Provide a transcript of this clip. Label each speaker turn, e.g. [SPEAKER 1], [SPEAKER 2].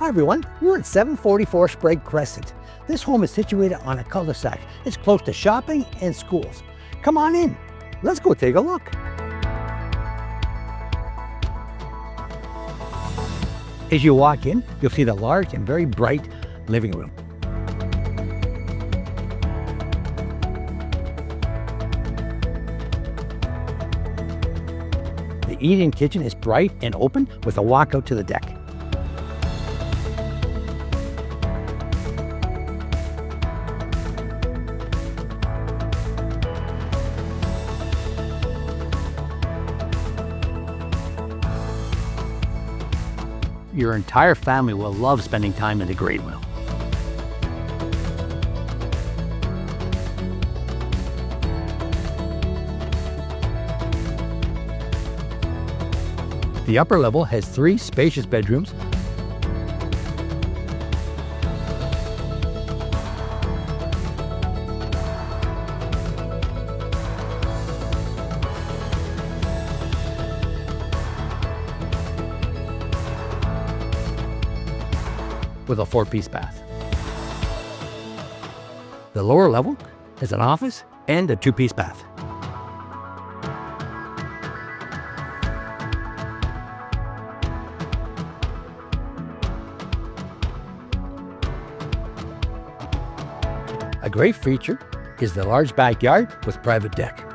[SPEAKER 1] Hi everyone, we're at 744 Spragge Crescent. This home is situated on a cul-de-sac. It's close to shopping and schools. Come on in, let's go take a look. As you walk in, you'll see the large and very bright living room. The eat-in kitchen is bright and open with a walkout to the deck. Your entire family will love spending time in the great wheel. The upper level has 3 spacious bedrooms, with a 4-piece bath. The lower level has an office and a 2-piece bath. A great feature is the large backyard with private deck.